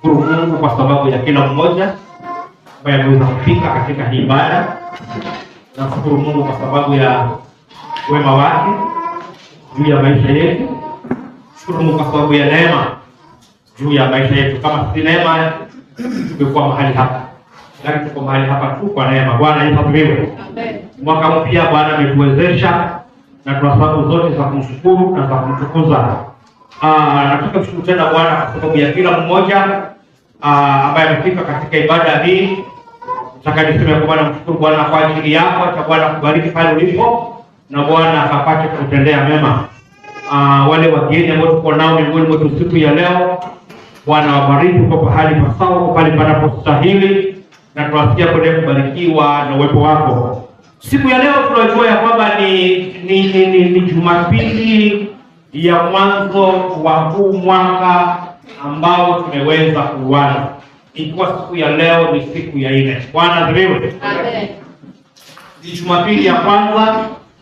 Shukuru Mungu kwa sababu ya kila mmoja ambaye ameweza kufika katika hii ibada. Nashukuru Mungu kwa sababu ya wema wake juu ya maisha yetu. Shukuru Mungu kwa sababu ya neema juu ya maisha yetu. Kama si neema tungekuwa mahali hapa, lakini tuko mahali hapa tu kwa neema. Bwana Yesu asifiwe. Amen. Mwaka mpya Bwana ametuwezesha na tuna sababu zote za kumshukuru na za kumtukuza. Nataka kushukuru tena Bwana kwa sababu ya kila mmoja ambaye amefika katika ibada hii. Nataka niseme kwa Bwana, mshukuru Bwana kwa ajili yako, cha Bwana kubariki pale ulipo na Bwana akapate kutendea mema. Wale wageni ambao tuko nao miongoni mwetu siku ya leo, Bwana wabariki kwa pahali pasawa, pale panapostahili, na tunasikia kuendelea kubarikiwa na uwepo wako. Siku ya leo tunajua ya kwamba ni Jumapili ya mwanzo wa huu mwaka ambao tumeweza kuuana. Ikiwa siku ya leo ni siku ya 4. Bwana asifiwe. Amen. Ni Jumapili ya kwanza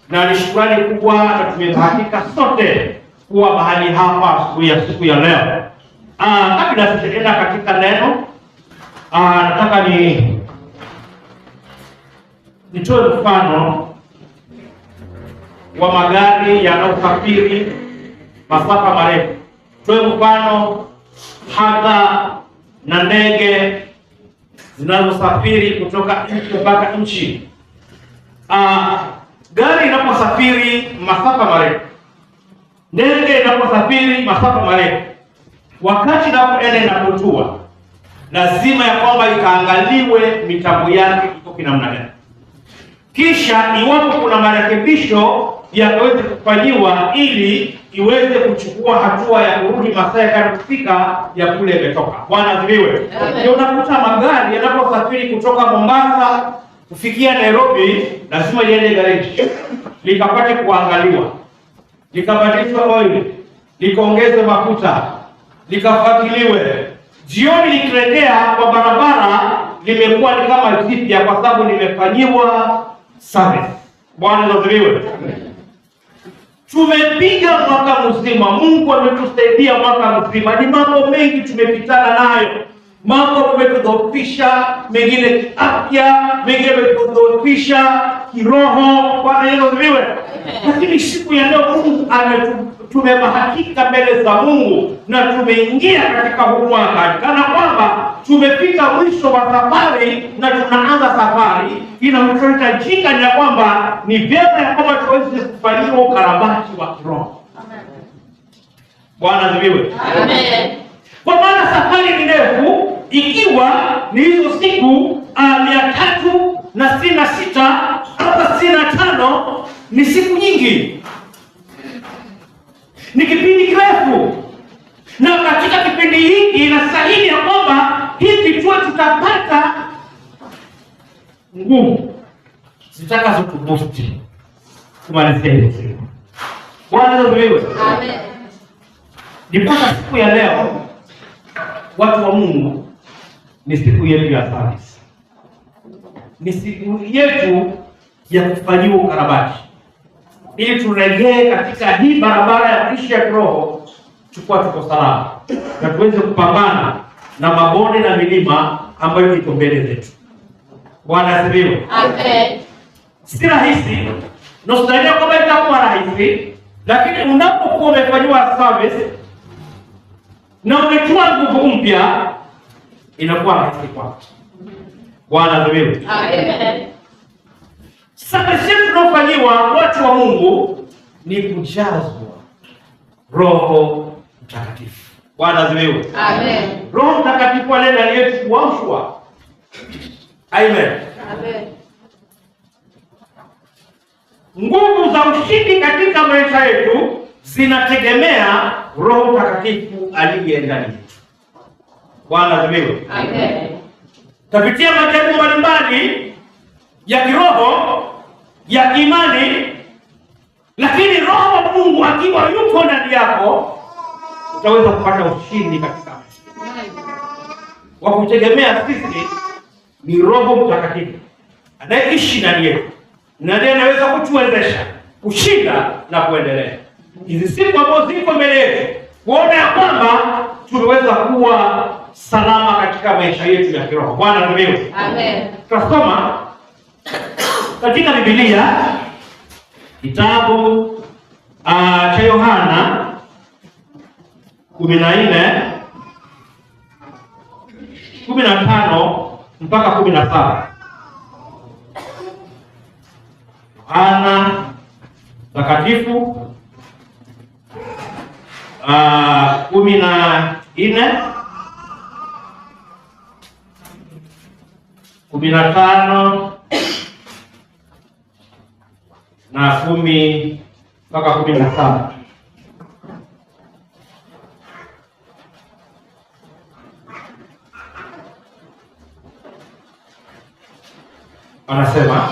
na ni shukrani kubwa na tumebahatika sote kuwa mahali hapa siku ya leo. Kabla sijaenda katika neno, nataka nitoe mfano wa magari yanayosafiri masafa marefu. Toe mfano hata na ndege zinazosafiri kutoka nchi mpaka nchi. Gari inaposafiri masafa marefu, ndege inaposafiri masafa marefu, wakati inapoenda inapotua, lazima ya kwamba ikaangaliwe mitambo yake iko kinamna gani. Kisha iwapo kuna marekebisho yakaweze kufanyiwa ili iweze kuchukua hatua ya kurudi masaa yatakapofika ya kule imetoka. Bwana asifiwe. Ndio unakuta magari yanaposafiri kutoka Mombasa kufikia Nairobi, lazima liende garage, likapate kuangaliwa, likabadilishwa oil, likaongeze mafuta, likafuatiliwe. Jioni likirejea kwa barabara limekuwa ni kama jipya kwa sababu limefanyiwa service. Bwana asifiwe. Tumepiga mwaka mzima, Mungu ametusaidia mwaka mzima. Ni mambo mengi tumepitana nayo, mambo yametudhoofisha, mengine kiafya, mengine yametudhoofisha kiroho. Bwana Yesu asifiwe. Lakini siku ya leo Mungu tumebahatika mbele za Mungu na tumeingia katika huu mwaka kana kwamba tumefika mwisho wa safari na tunaanza safari. Inachohitajika ni kwamba ni vyema ya kwamba tuweze kufanyiwa ukarabati wa kiroho. Bwana asifiwe. Amen. Kwa maana safari ni ndefu, ikiwa ni hizo siku 366 hata 65, ni siku nyingi, ni kipindi kirefu, na katika kipindi hiki inastahili ya kwamba hivi tuwe tutapata nguvu zitakazo kubusti kumalizia hiyo siku. Bwana asifiwe. Amen. Nipata siku ya leo, watu wa Mungu, ni siku yetu ya service, ni siku yetu ya kufanyiwa ukarabati ili turejee katika hii barabara ya kuishi ya kiroho, tuko salama na tuweze kupambana na mabonde na milima ambayo iko mbele zetu. Bwana asifiwe. Amen. Si rahisi, nusudalia kwamba itakuwa rahisi, lakini unapokuwa umefanyiwa service na umechua nguvu mpya, inakuwa rahisi kwako. Bwana asifiwe. Amen. Sasa sisi tunafanyiwa watu wa Mungu ni kujazwa Roho Mtakatifu. Bwana asifiwe. Amen. Roho Mtakatifu ale ndani yetu kuamshwa. Amen. Amen. Nguvu za ushindi katika maisha yetu zinategemea Roho Mtakatifu aliye ndani yetu. Bwana asifiwe. Amen. Tapitia majaribu mbalimbali ya kiroho, ya imani, lakini Roho wa Mungu akiwa yuko ndani yako, utaweza kupata ushindi katika maisha. Wa kutegemea sisi ni Roho Mtakatifu anayeishi ndani yetu, na ndiye anaweza kutuwezesha kushinda na kuendelea hizi siku ambazo ziko mbele yetu, kuona ya kwamba tumeweza kuwa salama katika maisha yetu ya kiroho. Bwana asifiwe. Amen. Tutasoma katika Biblia kitabu cha Yohana 14:15 mpaka 17. Yohana Takatifu 14:15 na 10 mpaka 17. Anasema,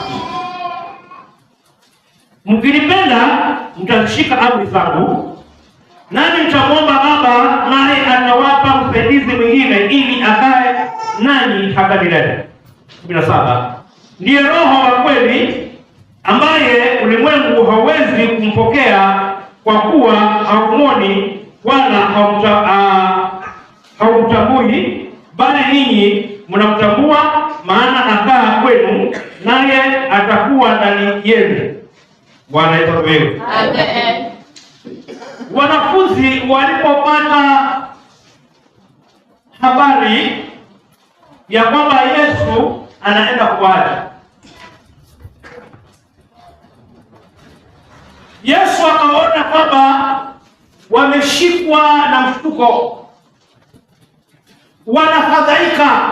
mkinipenda mtashika amri zangu, nani mtamwomba Baba, naye atawapa msaidizi mwingine ili akae nanyi hata milele. 17. Ndiye Roho wa kweli, ambaye ulimwengu hauwezi kumpokea kwa kuwa haumwoni wala haumtambui, bali ninyi mnamtambua, maana akaa kwenu, naye atakuwa ndani yenu. Bwana Yesu asifiwe. Amen. Wanafunzi walipopata habari ya kwamba Yesu anaenda kuacha, Yesu akaona kwamba wameshikwa na mshtuko, wanafadhaika.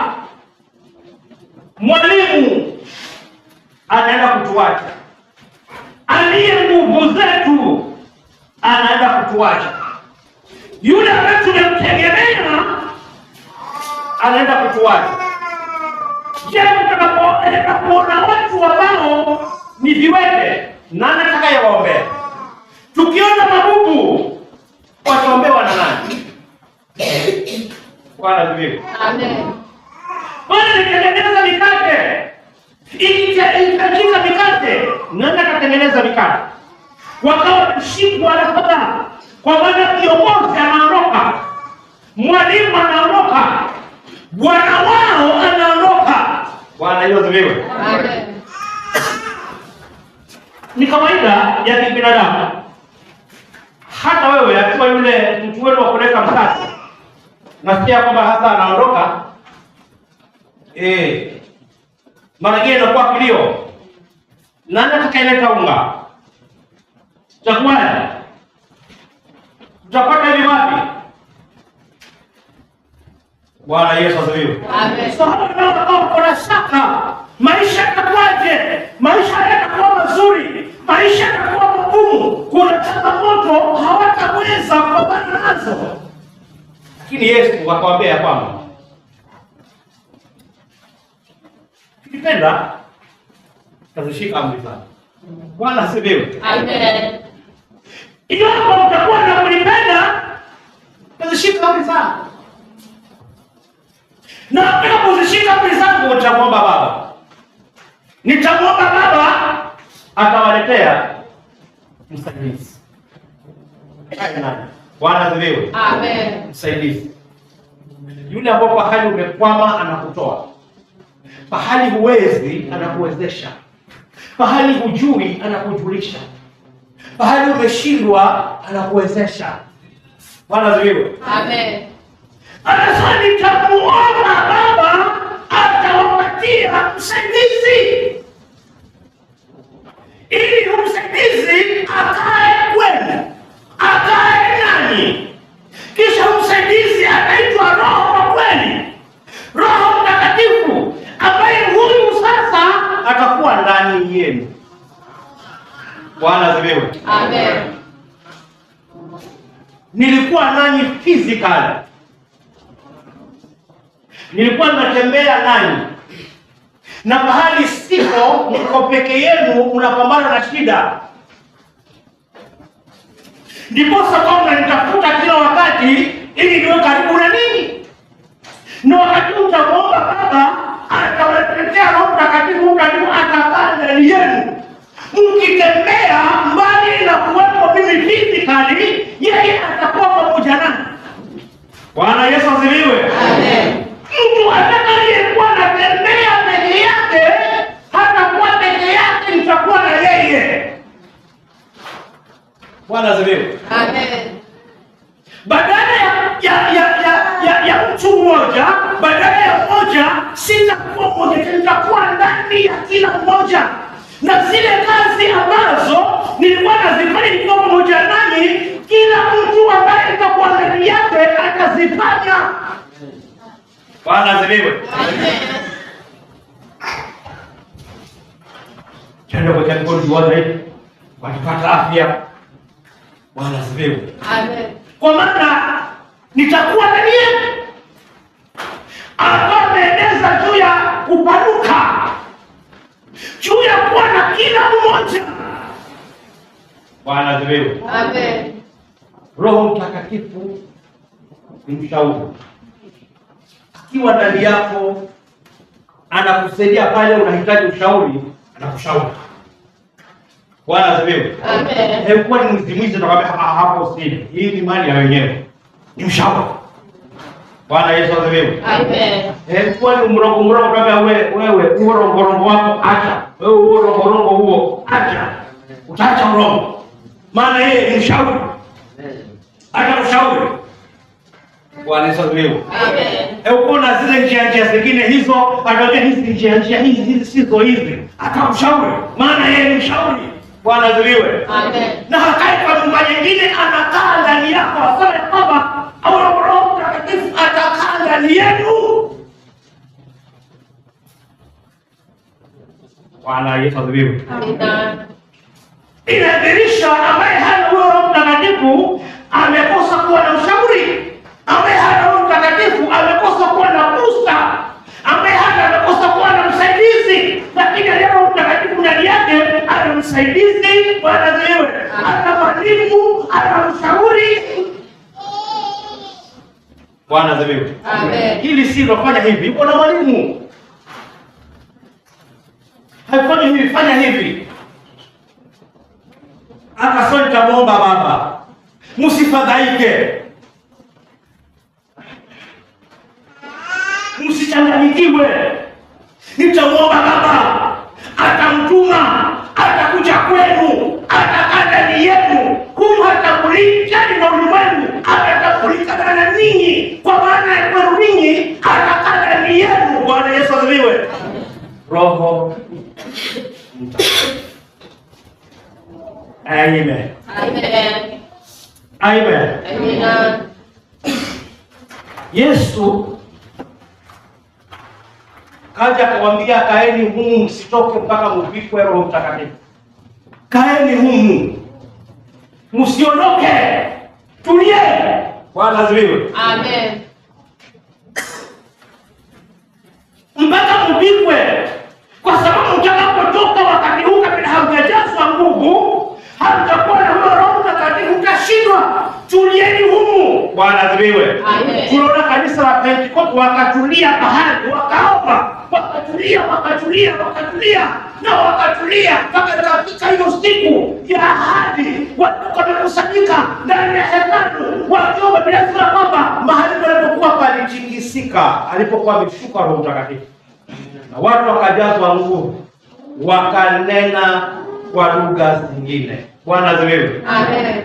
Mwalimu anaenda kutuacha, aliye nguvu zetu anaenda kutuacha, yule ambaye tunamtegemea anaenda kutuacha. Je, tutakapoenda kuona watu ambao ni viwete, nani atakayewaombea? Tukiona mabubu, wataombewa na nani? Bwana asifiwe. Amen. Bwana nitengeneza mikate, itakiza mikate, nani atatengeneza mikate? Wakawa mshikwa na fadhaa, kwa maana kiongozi anaondoka, mwalimu anaondoka, bwana wao anaondoka. Bwana Yesu asifiwe. Amen. Ni kawaida ya kibinadamu. Hata wewe akiwa yule mtu wenu wa kuleta mkate, nasikia kwamba hasa anaondoka, mara nyingine inakuwa kilio, nani atakayeleta unga? Chakula utapata hivi wapi? Bwana Yesu asifiwe. Amen. Kuna shaka, maisha yatakuwaje? Maisha yatakuwa mazuri, maisha yatakuwa magumu, kuna changamoto hawataweza kupambana nazo. Lakini Yesu akawaambia kwamba ukipenda utazishika amri zangu. Bwana asifiwe. Amen. Iwapo utakuwa na kunipenda, utazishika amri zangu. Na unapozishika amri zangu, utamwomba Baba. Nitamwomba Baba, atawaletea msaidizi. Bwana asifiwe. Amen. Msaidizi. Yule ambaye pahali umekwama anakutoa. Pahali huwezi anakuwezesha. Pahali hujui anakujulisha. Pahali umeshindwa anakuwezesha. Bwana asifiwe. Amen. Anasema nitamuomba Baba, atawapatia msaidizi, ili msaidizi akae kwenu, akae nanyi. Kisha msaidizi anaitwa Roho wa kweli, Roho Mtakatifu, ambaye huyu sasa atakuwa ndani yenu. Bwana asifiwe. Amen. Nilikuwa nanyi physically, nilikuwa natembea nanyi, na mahali siko, mko peke yenu, unapambana na shida. Ndiposa kama mnanitafuta kila wakati ili niwe karibu na ninyi, na wakati mtamwomba Baba, atawaletea Roho Mtakatifu, atakaa ndani yenu. Mkitembea mbali na kuwepo mimi physically, yeye atakuwa pamoja nani. Bwana Yesu asifiwe. Amen. mmoja, badala ya moja sitakuwa mmoja, nitakuwa ndani ya kila mmoja, na zile kazi ambazo nilikuwa nazifanya nikiwa pamoja nanyi, kila mtu ambaye nitakuwa ndani yake atazifanya. Bwana asifiwe. Tendo kwa jambo wote watapata afya. Bwana asifiwe. Amen. Kwa maana nitakuwa ndani yake. Ameeleza juu ya kupanuka, juu ya kuwa na kila mmoja. Bwana asifiwe. Amen. Roho Mtakatifu ni mshauri. Akiwa ndani yako anakusaidia pale unahitaji ushauri, anakushauri. Bwana asifiwe. Amen. Hekuwa ni mzimizi tunakwambia hapo sisi. Hii ni mali ya wenyewe. Ni mshauri. Bwana Yesu asifiwe. Amen. Hekuwa ni mrongo tunakwambia wewe urongo wako acha. Wewe urongo huo acha. Utaacha mrongo. Maana yeye ni mshauri. Atakushauri. Bwana Yesu asifiwe. Amen. Ukiona zile njia zingine hizo, atakwambia hizi njia hizi sizo hizi. Atakushauri. Maana yeye ni mshauri. Bwana asifiwe. Amen. Na hakai kwa nyumba nyingine, anakaa ndani yako, asema kwamba Roho Mtakatifu atakaa ndani yenu. Bwana Yesu asifiwe. Amen. Inadhihirisha ambaye hana Roho Mtakatifu amekosa kuwa na ushauri, ambaye hana Roho Mtakatifu amekosa kuwa na booster, ambaye hana amekosa kuwa na msaidizi. Lakini Roho Mtakatifu ndani yake ana msaidizi. Bwana asifiwe. Ana mwalimu, ana mshauri. Bwana asifiwe. Amen. Hili si lofanya hivi, uko na mwalimu. Haifanyi hivi, fanya hivi. Akasema nitamwomba Baba, msifadhaike, msichanganyikiwe. Nitamwomba Baba, atamtuma, atakuja kwenu, atakaa ndani yenu. Huyu hatamulika na ulimwengu, atatambulika na ninyi, kwa maana ya kwenu ninyi atakaa ndani yenu. Bwana Yesu asifiwe. Roho Amen. Amen. Amen. Amen. Yesu kaja kuambia kaeni humu, msitoke mpaka mvikwe Roho Mtakatifu. Kaeni humu, msiondoke, tulieni. Bwana asifiwe. Amen. Mpaka mvikwe, kwa sababu mtakapotoka wakati huu kabla hamjajazwa nguvu, hamtakuwa na Roho Mtakatifu, mtashindwa. Tulieni humu. Bwana asifiwe. Amen. Tunaona kanisa la Pentecost wakatulia bahari, wakaomba, wakatulia na wakatulia mpaka katika hiyo siku ya ahadi, watu wamekusanyika ndani ya hekalu wakiomba. Bila kusema kwamba mahali palipokuwa palitikisika alipokuwa ameshuka Roho Mtakatifu, na watu wakajazwa nguvu, wakanena kwa lugha zingine. Bwana asifiwe. Amen.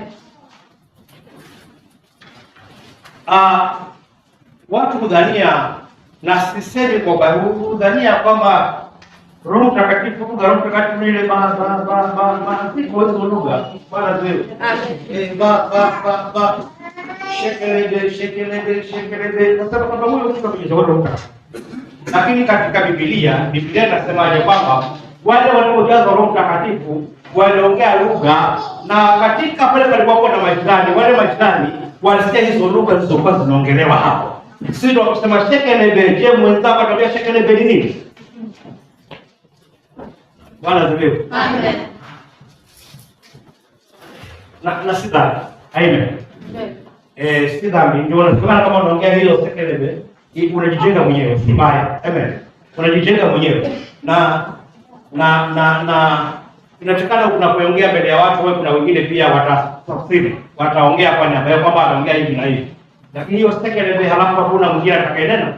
Watu kudhania, na sisemi kwa baruhu, kudhania kwamba Roho Mtakatifu ni ile siko hizo lugha. Bwana asifiwe. Shekelebe. Nasema kwamba huyo mtu amejazwa Roho Mtakatifu. Lakini katika Biblia inasema kwamba wale waliojazwa Roho Mtakatifu waliongea lugha, na katika pale palikuwa na majirani, wale majirani walisikia hizo lugha zilizokuwa zinaongelewa hapo. Sisi ndio kusema shekelebe. Je, mwenzako atabia shekelebe ni nini? Bwana asifiwe. Amen. Na sida. Amen. Sida ndio unasema kama unaongea hiyo shekelebe, unajijenga mwenyewe, si mbaya. Amen. Unajijenga mwenyewe. Na inatakana unapoongea mbele ya watu, wewe kuna wengine pia watatafsiri, wataongea kwa niaba yako kwamba anaongea hivi na hivi. Lakini hiyo sekelebe halafu hakuna mwingine atakayenena.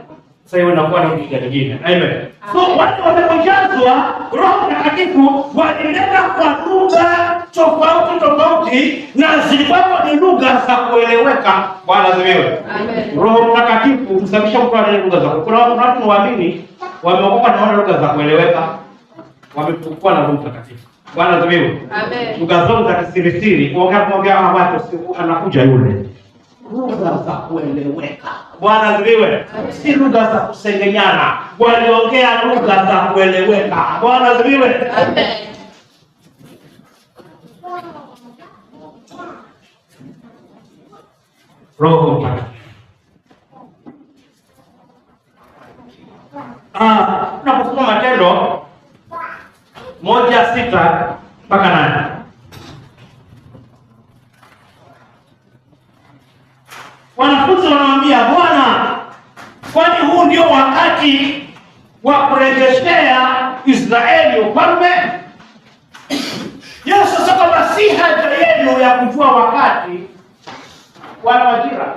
Sasa hiyo inakuwa na kitu kingine. Amen. So watu walipojazwa Roho Mtakatifu walinena kwa lugha tofauti na zilikuwa ni lugha za kueleweka. Bwana asifiwe. Amen. Roho Mtakatifu husababisha mtu anene lugha za. Kuna watu waamini wameokoka na wana lugha za kueleweka. Wamekuwa na Roho Mtakatifu. Bwana asifiwe. Amen. Lugha zao za kisirisiri, kuongea na watu anakuja yule. Lugha za kueleweka. Bwana asifiwe. Si lugha za kusengenyana. Waliongea lugha za kueleweka. Bwana asifiwe. Amen. Roho Mtakatifu. Tunaposoma Matendo 1:6-8. Wanafunzi wanamwambia Bwana, kwani huu ndio wakati wa kurejeshea Israeli ufalme? Yesu sasa, kama si haja yenu ya kujua wakati wala majira,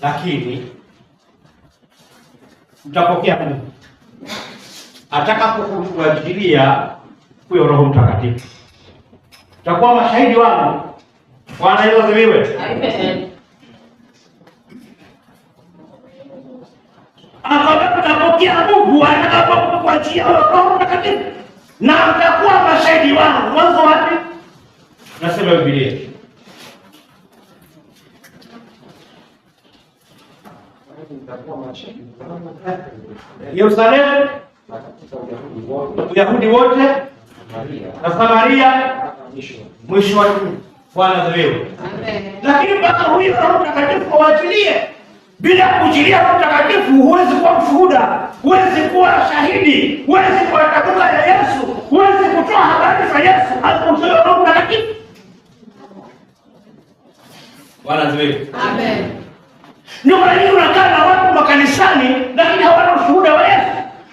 lakini mtapokea Mungu atakapokuajilia huyo Roho Mtakatifu. Takuwa mashahidi wangu. Bwana Yesu asifiwe. Amen. Atapokea Mungu atakapokuachia Roho Mtakatifu na mtakuwa mashahidi wangu. Mwanzo wapi? Nasema Biblia. Yerusalemu, Uyahudi wote na Samaria, mwisho wa dunia. Bwana asifiwe. Amen. Lakini mpaka huyu Roho Mtakatifu waachilie. Bila kujilia Roho Mtakatifu huwezi kuwa mshuhuda, huwezi kuwa shahidi, huwezi kuwatamka ya Yesu, huwezi kutoa habari za Yesu alipotoa Roho Mtakatifu. Bwana asifiwe. Amen. Ndio maana unakaa na watu makanisani lakini hawana ushuhuda wa Yesu,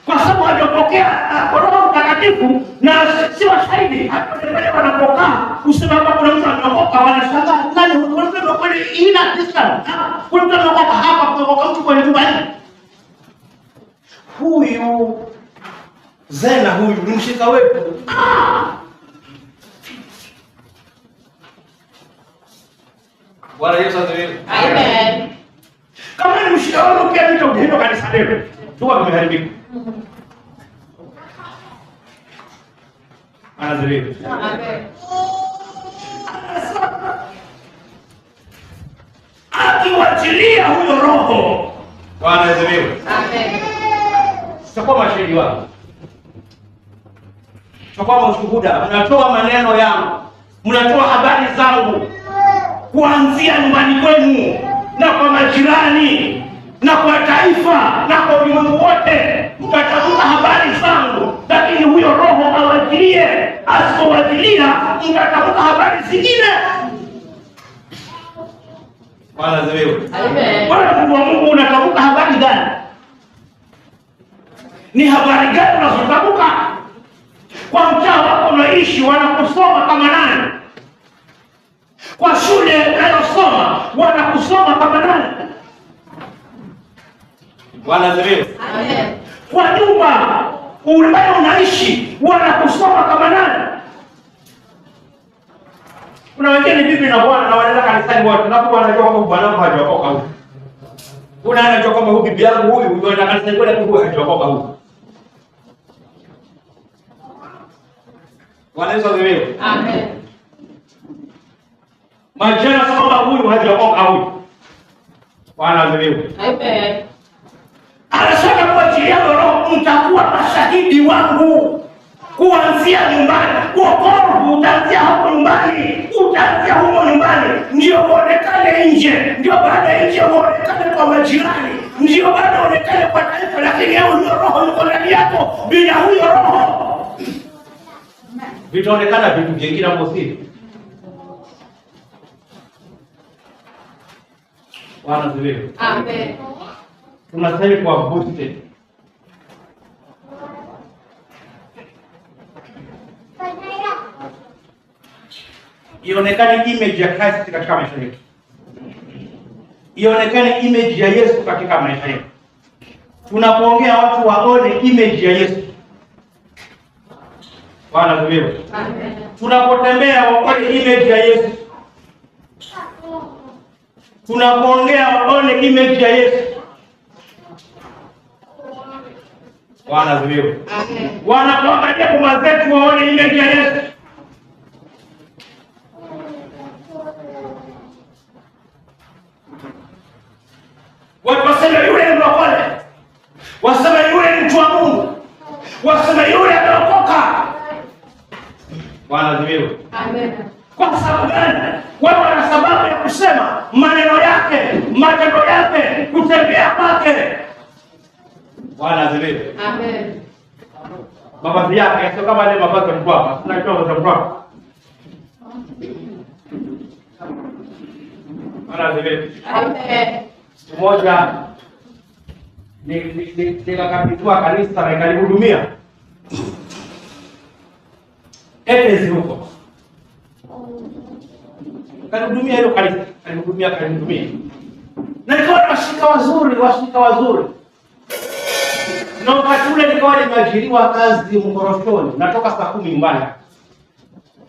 kwa sababu hawajapokea Roho Mtakatifu na si washahidi. Hata wale wanapokaa usema kwamba kuna mtu anaokoka, wanashangaa nani huyo kweli ina Kristo. Kuna mtu anaokoka hapa, kwa mtu kwa nyumbani. Huyu Zena huyu ni mshika wetu. Bwana Yesu asifiwe. Amen. Kama ni mshika wako pia ndio ndio kanisa leo. Tuwa tumeharibika. Asifiwe. Amen. Akiwachilia huyo Roho. Bwana asifiwe. Amen. Sitakuwa mashahidi wako. Sitakuwa mshuhuda. Mnatoa maneno yangu. Mnatoa habari zangu. Kuanzia nyumbani kwenu na kwa majirani na kwa taifa na kwa ulimwengu wote, mtatamka habari zangu. Lakini huyo Roho awajilie, asipowajilia mtatamka habari zingine. Bwana asifiwe. Amen. Bwana Mungu, unatamka habari gani? Ni habari gani unazotamka? Kwa mtaa wako unaishi wanakusoma kama nani? Kwa shule unayosoma wanakusoma kama nani? Bwana asifiwe. Amen. Kwa nyumba ambayo unaishi wanakusoma kama nani? Kuna wengine bibi na bwana na wanaenda kanisani wote, na kwa wanajua kwamba bwana wao hajaokoka huko. Kuna anajua kwamba huyu bibi yangu huyu anaenda kanisani kwenda huko hajaokoka huko. Bwana Yesu asifiwe. Amen. Majana kwamba huyu hajaokoka huyu. Bwana asifiwe. Amen. Anasema kwa ajili ya Roho mtakuwa mashahidi wangu. Kuanzia nyumbani, wokovu utaanzia hapo nyumbani, utaanzia huko nyumbani, ndio uonekane nje, ndio baada ya nje uonekane kwa majirani, ndio baada uonekane kwa taifa. Lakini huyo Roho yuko ndani yako, bila huyo Roho vitaonekana vitu vingine hapo si. Bwana asifiwe. Amen. Tunastahili kwa boost. Ionekane image ya Kristo katika maisha yetu. ionekane image ya Yesu katika maisha yetu. Tunapoongea watu waone image ya Yesu. Bwana asifiwe. Amen. Tunapotembea waone image ya Yesu. Tunapoongea waone image ya Yesu. Bwana asifiwe. Amen. Wanapoangalia kwa zetu waone image ya Yesu. Watu waseme yule ni mlokole. Waseme yule ni mtu wa Mungu. Waseme yule ameokoka. Bwana asifiwe. Amen. Kwa sababu gani? Wewe wana sababu ya kusema maneno yake, matendo yake, kutembea kwake. Bwana asifiwe. Amen. Mavazi yake sio kama ile mavazi ya mkwapa. Tunajua mavazi ya mkwapa. Bwana asifiwe. Amen. Mmoja nikakabidhiwa kanisa na ikalihudumia Efesi huko. Kalihudumia hilo kanisa, kalihudumia. Na nikawa washika wazuri. Na wakati ule nikawa nimeajiriwa kazi Mkoroshoni. Natoka saa 10 nyumbani.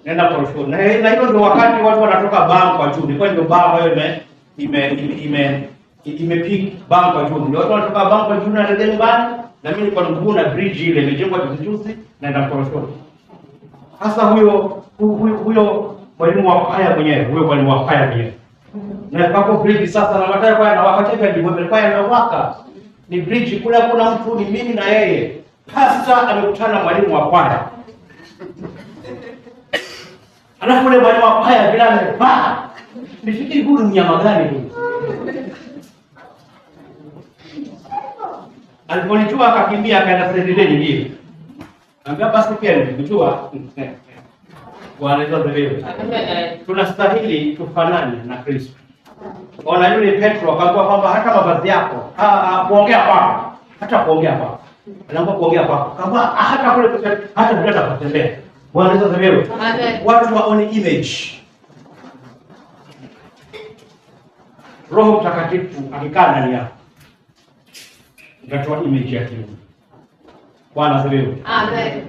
Naenda Mkoroshoni. Na hiyo ndio wakati watu wanatoka bank kwa juu. Kwa ndio baba hiyo imepiga bank kwa juu. Ndio watu wanatoka bank kwa juu na ndio nyumbani. Na mimi nilikuwa mguu na bridge ile imejengwa juzi naenda Mkoroshoni. Sasa huyo mwalimu wa kwaya mwenyewe. Na hapo bridge sasa na mataya kwaya na wakati ndio kwaya na waka. Ni bridge kule kuna mtu ni mimi na yeye. Pastor amekutana mwalimu wa kwaya. Alafu yule mwalimu wa kwaya bila amevaa. Nifikiri huyu ni mnyama gani huyu? Aliponijua akakimbia akaenda sendele nyingine. Ambia basi pia nilijua. Bwana Yesu asifiwe. Tunastahili tufanane na Kristo. Ona yule Petro akaambiwa kwamba hata mavazi yako, kuongea kwako, hata kuongea kwako. Anaomba kuongea kwako. Kama hata kule hata bila kutembea. Bwana Yesu asifiwe. Watu waone image. Roho Mtakatifu akikaa ndani yako. Ngatoa image ya Mungu. Bwana asifiwe. Amen.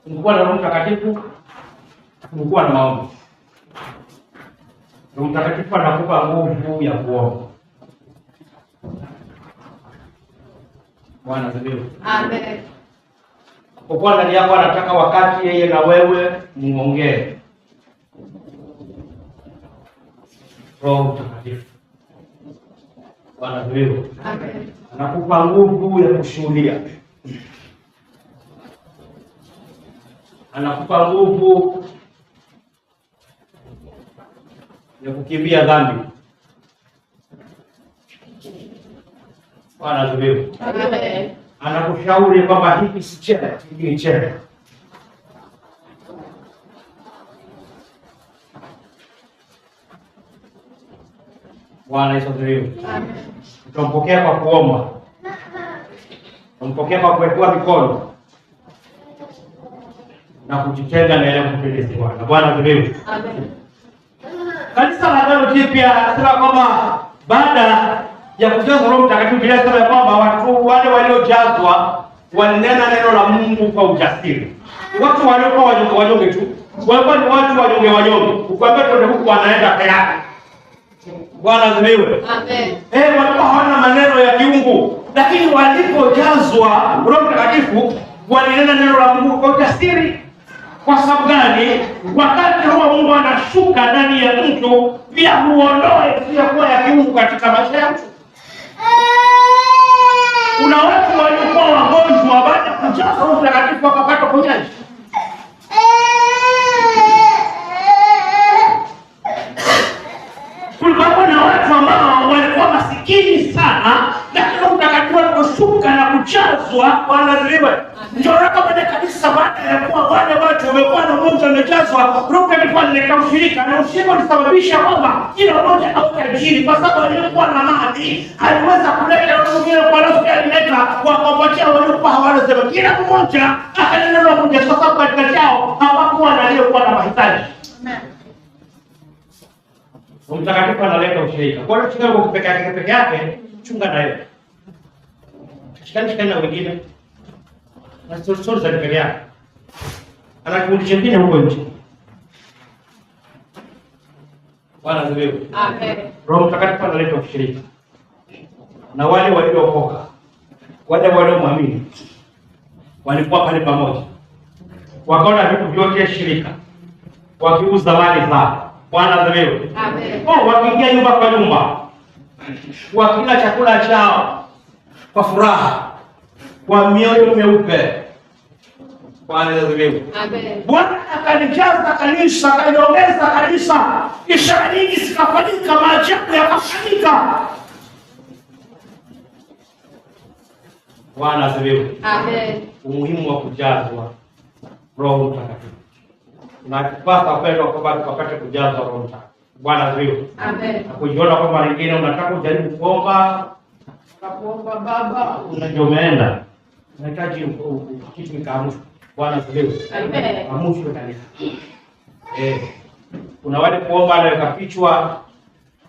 Ungekuwa na Roho Mtakatifu, ungekuwa na maombi. Roho Mtakatifu anakupa nguvu ya kuomba. Bwana asifiwe. Amen. Kwa kuwa ndani yako anataka wakati yeye na wewe muongee. Roho Mtakatifu. Bwana asifiwe. Amen. Anakupa nguvu ya kushuhudia. Anakupa nguvu ya kukimbia dhambi. Bwana asifiwe. Amen. Anakushauri kwamba hiki si chema, hiki ni chema. Bwana Yesu asifiwe. Amen. Tumpokea kwa kuomba. Tumpokea kwa kuwekwa mikono. Na kujitenga na ile kupendeza Bwana. Bwana asifiwe. Amen. Kanisa la Agano Jipya anasema kwamba baada ya kujazwa Roho Mtakatifu bila sema kwamba watu wale waliojazwa walinena neno la Mungu kwa ujasiri. Watu waliokuwa wanyonge tu, walikuwa ni watu wanyonge. Ukwambia ndio huko wanaenda tayari. Bwana asifiwe. Amen. Walikuwa hawana maneno ya kiungu, lakini walipojazwa Roho Mtakatifu walinena neno la Mungu kwa ujasiri. Kwa sababu gani? Wakati Roho Mungu anashuka ndani ya mtu, pia huondoe isiyokuwa ya kiungu katika maisha ya mtu. Kuna watu walikuwa wagonjwa baada ya kujazwa Roho Mtakatifu wakapata uponyaji. Kulikuwa na watu ambao walikuwa masikini sana, lakini Roho Mtakatifu aliposhuka na kujazwa, Bwana asifiwe. Ndio kama ni kanisa baada ya kuwa wale watu wamekuwa na Mungu amejazwa, Roho Mtakatifu alileta ushirika, na ushirika ulisababisha kwamba kila mmoja awe tajiri, kwa sababu aliyekuwa na mali aliweza kuleta wengine kwa roho alileta wakawapatia waliokuwa hawana sema, kila mmoja akanena na Mungu, kwa sababu katika yao hawakuwa na aliyekuwa na mahitaji. Roho Mtakatifu analeta ushirika. Kwa hiyo ushirika uko peke yake, chunga naye. Shikana na wengine. Na sio za peke yake. Ana kikundi kingine huko nje. Bwana asifiwe. Amen. Roho Mtakatifu analeta ushirika. Na wale waliookoka, wale waliomwamini walikuwa pale pamoja. Wakaona vitu vyote shirika. Wakiuza mali zao. Bwana asifiwe. Amen. Wakiingia nyumba kwa nyumba. Wakila chakula chao kwa furaha, kwa mioyo meupe. Bwana asifiwe. Amen. Bwana akalijaza kanisa, akaliongeza kanisa. Ishara nyingi zikafanyika, maajabu yakafanyika. Bwana asifiwe. Amen. Umuhimu wa kujazwa Roho Mtakatifu. Na kupasa upendo kwamba tupate kujazwa Roho Mtakatifu. Bwana asifiwe. Amen. Na kujiona kwamba wengine unataka kujaribu kuomba, unapoomba Baba, unajua umeenda. Unahitaji kitu kikaamshwe. Bwana asifiwe. Amen. Amshwe kanisa. Kuna wale kuomba na kapichwa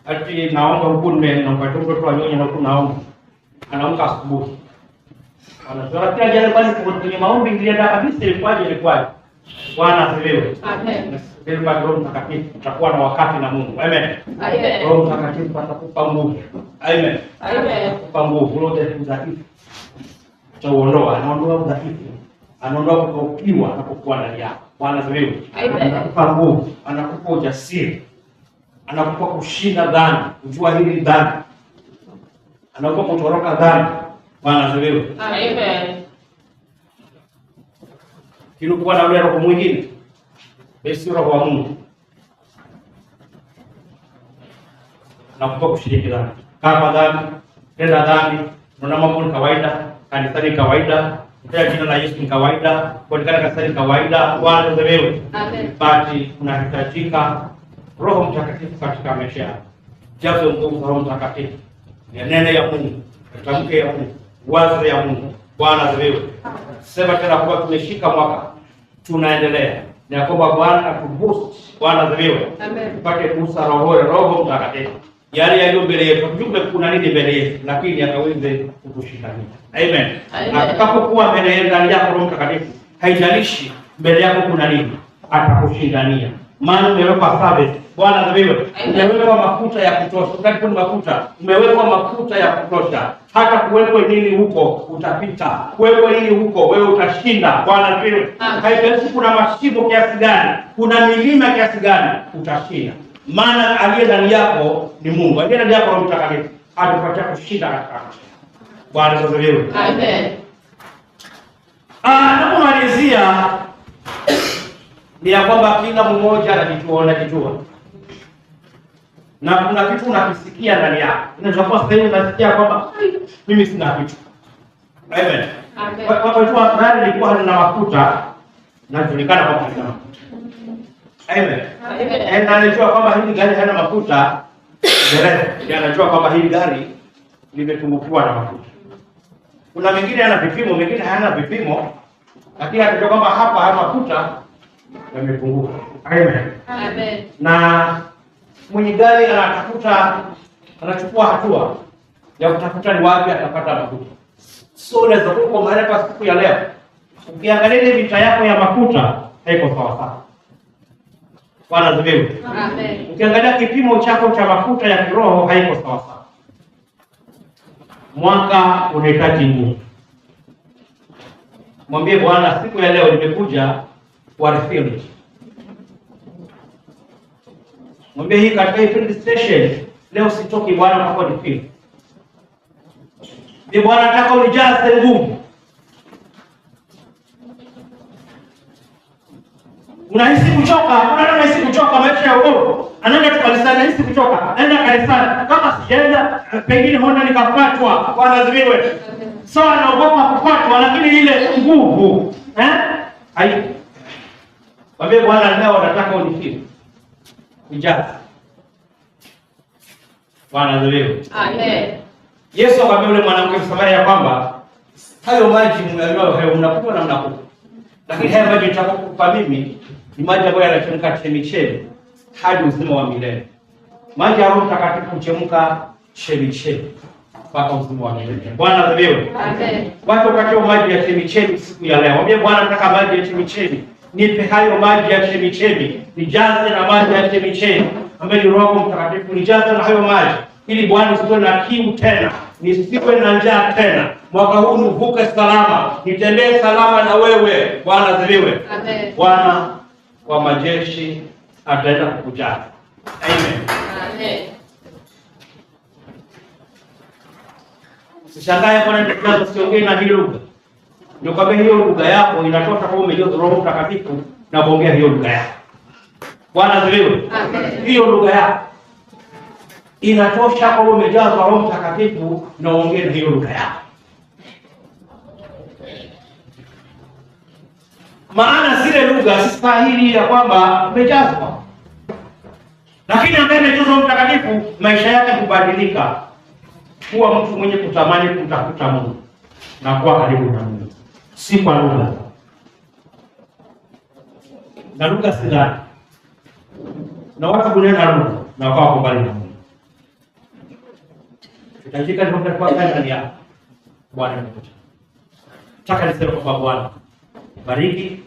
ati naomba huku naomba mtoto wa nyonya na huku naomba. Anaamka asubuhi. Anasema kila jana bali kwenye maombi nilienda kabisa ilikuwaje. Bwana asifiwe. Amen. Bila Roho Mtakatifu tutakuwa na wakati na Mungu. Amen. Amen. Roho Mtakatifu atakupa nguvu. Amen. Amen. Atakupa nguvu. Roho Mtakatifu anaondoa udhaifu. Anaondoa kutokiwa anapokuwa ndani yako. Bwana asifiwe. Amen. Anakupa nguvu, anakupa ujasiri. Anakupa kushinda dhambi, kujua hili dhambi. Anakupa kutoroka dhambi. Bwana asifiwe. Amen. Kilikuwa na ule roho mwingine. Basi roho wa Mungu. Anakupa kushiriki dhambi. Kama dhambi, tenda dhambi, unaona mambo ni kawaida, kanisani kawaida, kwa jina la Yesu ni kawaida, kwa kanisani kawaida. Bwana asifiwe. Amen. Bali unahitajika Roho Mtakatifu katika maisha yako. Japo nguvu Roho Mtakatifu. Ni neno ya Mungu, tamke ya Mungu, wazo ya Mungu. Bwana asifiwe. Sema tena kwa tumeshika mwaka. Tunaendelea. Na kwamba Bwana atuboost. Bwana asifiwe. Amen. Tupate kusa Roho Mtakatifu. Yale yaliyo mbele yetu, tujue kuna nini mbele yetu, lakini akaweze kutushikania. Amen. Atakapokuwa mbele yetu ndani yako Roho Mtakatifu, haijalishi mbele yako kuna nini, atakushindania. Maana umewekwa service. Bwana asifiwe. Umewekwa mafuta ya kutosha. Ukati mafuta, umewekwa mafuta ya kutosha. Hata kuwekwe nini huko utapita. Kuwekwe nini huko wewe utashinda. Bwana asifiwe. Haijalishi kuna mashimo kiasi gani, kuna milima kiasi gani, utashinda. Maana aliye ndani yako ni Mungu. Aliye ndani yako Roho Mtakatifu atakupatia kushinda katika maisha. Bwana asifiwe. Amen. Napomalizia Ni ya kwamba kila mmoja anajijua. Na kuna kitu unakisikia ndani yako. Unaweza sasa hivi unasikia kwamba mimi sina kitu. Amen. Amen. Kwa hiyo fulani nilikuwa nina mafuta na julikana kwamba nina mafuta. Amen. Amen. Na anajua kwamba hili gari hana mafuta. Dereva anajua kwamba hili gari limetumbukiwa na mafuta. Kuna mengine yana vipimo, mengine hayana vipimo. Lakini anajua kwamba hapa hana mafuta yamepunguka. Amen. Amen. Na mwenye gari anachukua hatua ya kutafuta ni wapi atapata mafuta. So unaweza kuwa mahali pa siku ya leo, ukiangalia ile mita yako ya mafuta haiko sawa sawa. Bwana asifiwe. Amen. Ukiangalia kipimo chako cha mafuta ya kiroho haiko sawa sawa. Mwaka unahitaji nguvu. Mwambie Bwana, siku ya leo nimekuja kwa refill. Mwambie hii katika hii station leo sitoki Bwana kwa refill. Ni Bwana nataka unijaze nguvu. Unahisi kuchoka, unahisi kuchoka maisha ya uovu. Anaenda tu kanisani, anahisi kuchoka. Anaenda kanisani, kama sijaenda pengine huenda nikafuatwa. Bwana asifiwe. So anaogopa kufuatwa, lakini ile nguvu, hai. Mwambie Bwana leo nataka unifill. Nijaze. Bwana asifiwe. Amen. Yesu akamwambia yule mwanamke Msamaria kwamba hayo maji mnakunywa na mnakunywa. Lakini haya maji nitakupa mimi ni maji ambayo yanachemka chemichemi hadi uzima wa milele. Maji ya Roho Mtakatifu huchemka chemichemi mpaka uzima wa milele. Bwana asifiwe. Amen. Watu wakati maji ya chemichemi siku ya leo. Mwambie Bwana, nataka maji ya chemichemi. Nipe hayo maji ya chemichemi. Nijaze na maji ya chemichemi. Ambaye ni Roho Mtakatifu, nijaze na hayo maji. Ili Bwana nisiwe na kiu tena, nisiwe na njaa tena. Mwaka huu nivuke salama, nitembee salama na wewe. Bwana asifiwe. Amen. Bwana wa majeshi ataenda kukujaza. Amen. Amen. Usishangae kwa nini tunaanza kuongea na hiyo lugha. Ndio kwa hiyo lugha yako inatosha kwa umejazwa Roho Mtakatifu na kuongea hiyo lugha yako. Bwana asifiwe. Amen. Hiyo lugha yako inatosha kwa umejazwa Roho Mtakatifu na kuongea hiyo lugha yako. Maana zile lugha si stahili ya kwamba umejazwa. Lakini ambaye amejazwa Roho Mtakatifu maisha yake hubadilika. Kuwa mtu mwenye kutamani kutafuta Mungu na kuwa karibu na Mungu. Si kwa lugha. Na lugha si ndani. Na watu kunena lugha na wakawa kubali na Mungu. Tutajika ni kwa ndani yako. Bwana nimekuja. Nataka niseme kwa Bwana. Bariki